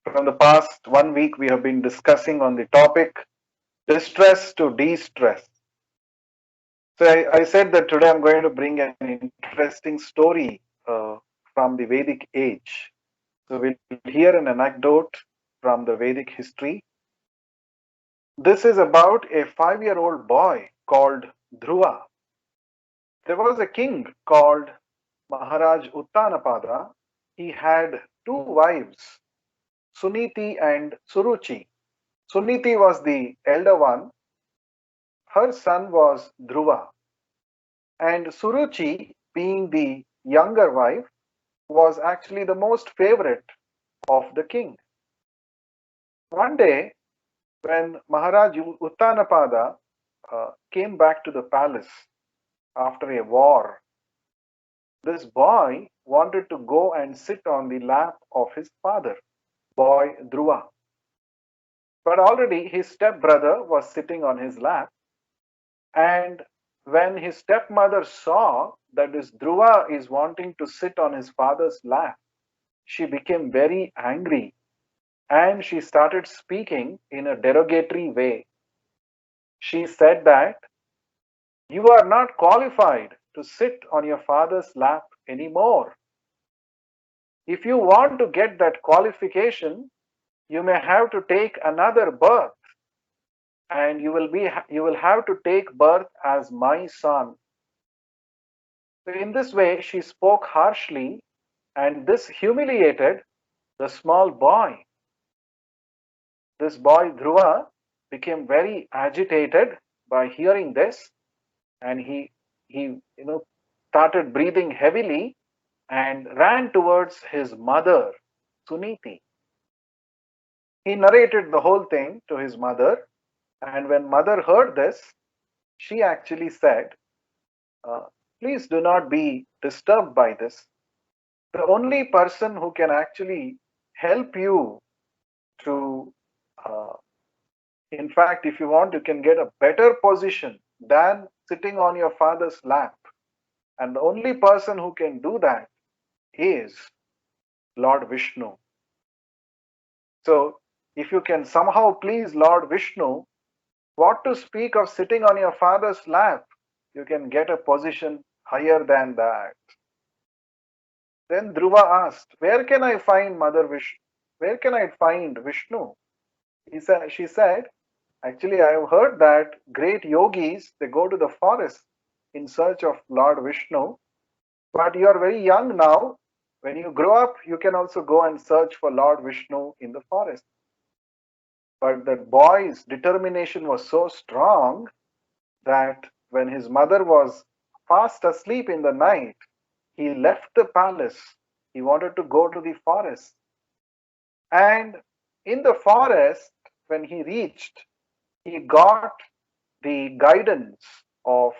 From the past 1 week, we have been discussing on the topic distress to de-stress. So I said that today I'm going to bring an interesting story from the Vedic age. So we'll hear an anecdote from the Vedic history. This is about a 5-year-old boy called Dhruva. There was a king called Maharaj Uttanapada. He had two wives, Suniti and Suruchi. Suniti was the elder one. Her son was Dhruva, and Suruchi, being the younger wife, was actually the most favorite of the king. One day, when Maharaj Uttanapada came back to the palace after a war, this boy wanted to go and sit on the lap of his father, boy Dhruva. But already his stepbrother was sitting on his lap, and when his stepmother saw that this Dhruva is wanting to sit on his father's lap, she became very angry and she started speaking in a derogatory way. She said that you are not qualified to sit on your father's lap anymore. If you want to get that qualification, you may have to take another birth, and you will have to take birth as my son. So in this way, she spoke harshly, and this humiliated the small boy. This boy Dhruva became very agitated by hearing this, and he started breathing heavily and ran towards his mother, Suniti. He narrated the whole thing to his mother, and when mother heard this, she actually said, uh, "Please do not be disturbed by this. The only person who can actually help you to, uh, in fact, if you want, you can get a better position than sitting on your father's lap. And the only person who can do that is Lord Vishnu. So, if you can somehow please Lord Vishnu, what to speak of sitting on your father's lap? You can get a position higher than that." Then Dhruva asked, "Where can I find Mother Vishnu? Where can I find Vishnu?" She said, "Actually, I have heard that great yogis they go to the forest in search of Lord Vishnu, but you are very young now. When you grow up, you can also go and search for Lord Vishnu in the forest." But that boy's determination was so strong that when his mother was fast asleep in the night, he left the palace. He wanted to go to the forest. And in the forest, when he reached, he got the guidance of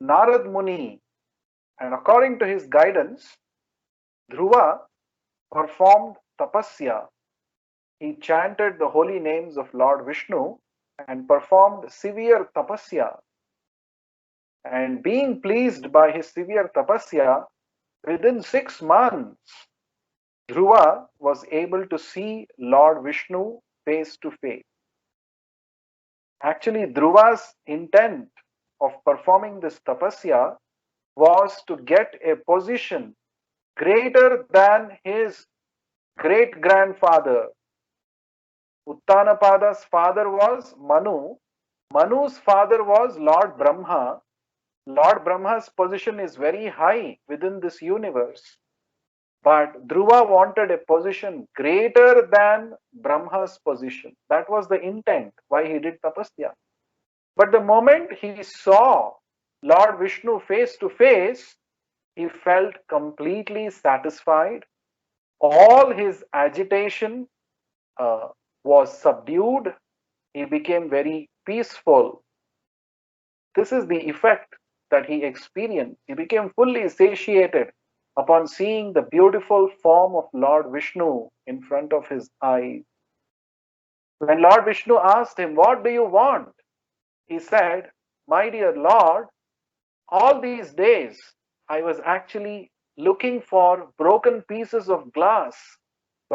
Narad Muni. And according to his guidance, Dhruva performed tapasya. He chanted the holy names of Lord Vishnu and performed severe tapasya. And being pleased by his severe tapasya, within 6 months, Dhruva was able to see Lord Vishnu face to face. Actually, Dhruva's intent of performing this tapasya was to get a position greater than his great grandfather. Uttanapada's father was Manu. Manu's father was Lord Brahma. Lord Brahma's position is very high within this universe. But Dhruva wanted a position greater than Brahma's position. That was the intent why he did tapasya. But the moment he saw Lord Vishnu face to face, he felt completely satisfied. All his agitation uh, was subdued. He became very peaceful. This is the effect that he experienced. He became fully satiated upon seeing the beautiful form of Lord Vishnu in front of his eyes. When Lord Vishnu asked him, "What do you want?" he said, "My dear Lord, all these days I was actually looking for broken pieces of glass,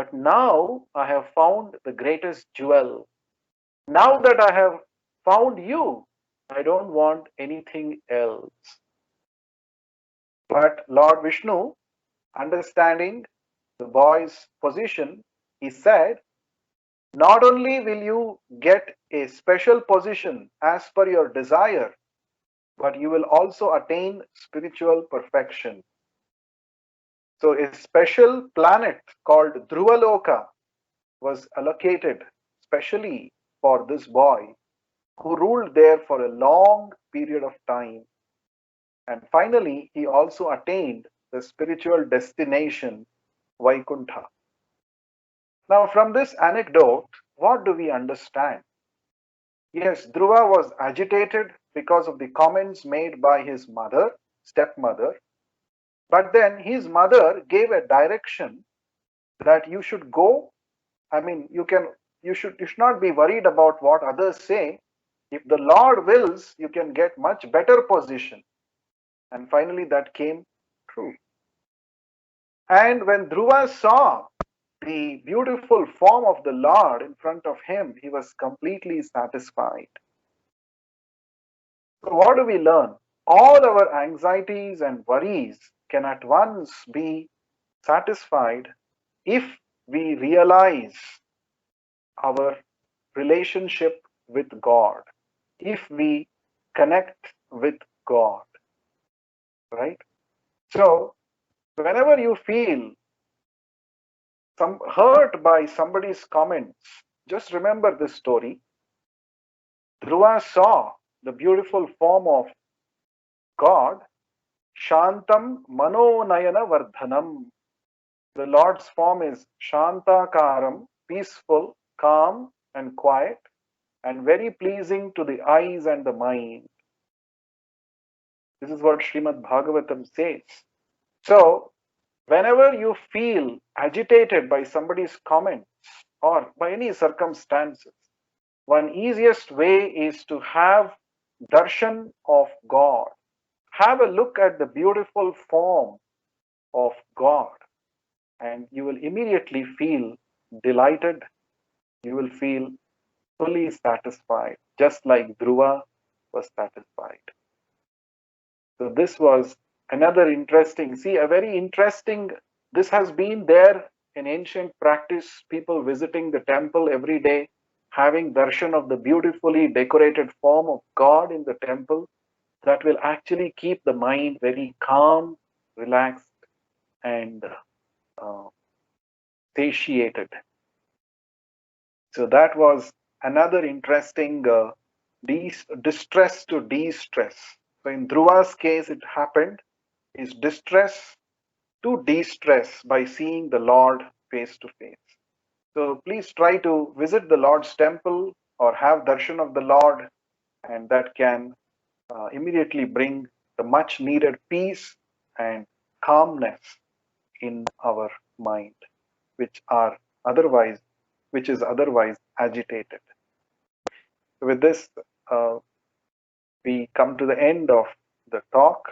but now I have found the greatest jewel. Now that I have found you, I don't want anything else. But Lord Vishnu, understanding the boy's position, he said, not only will you get a special position as per your desire, but you will also attain spiritual perfection. So, a special planet called Dhruvaloka was allocated specially for this boy who ruled there for a long period of time. And finally, he also attained the spiritual destination, Vaikuntha. Now, from this anecdote, what do we understand? Yes, Dhruva was agitated because of the comments made by his mother, stepmother, but then his mother gave a direction that you should go. I mean, you should not be worried about what others say. If the Lord wills, you can get much better position. And finally, that came true. And when Dhruva saw the beautiful form of the Lord in front of him, he was completely satisfied. So, what do we learn? All our anxieties and worries can at once be satisfied if we realize our relationship with God, if we connect with God, right? So, whenever you feel some hurt by somebody's comments, just remember this story. Dhruva saw the beautiful form of God, Shantam Manonayana Vardhanam. The Lord's form is Shantakaram, peaceful, calm, and quiet, and very pleasing to the eyes and the mind. This is what Srimad Bhagavatam says. So, whenever you feel agitated by somebody's comments or by any circumstances, one easiest way is to have darshan of God. Have a look at the beautiful form of God, and you will immediately feel delighted. You will feel fully satisfied, just like Dhruva was satisfied. So, this was another interesting, see, a very interesting, this has been there in ancient practice, people visiting the temple every day, having darshan of the beautifully decorated form of God in the temple. That will actually keep the mind very calm, relaxed, and uh, satiated. So that was another interesting distress to de-stress. So in Dhruva's case, it happened is distress to de-stress by seeing the Lord face to face. So please try to visit the Lord's temple or have darshan of the Lord, and that can immediately bring the much needed peace and calmness in our mind, which are otherwise which is otherwise agitated. With this, we come to the end of the talk.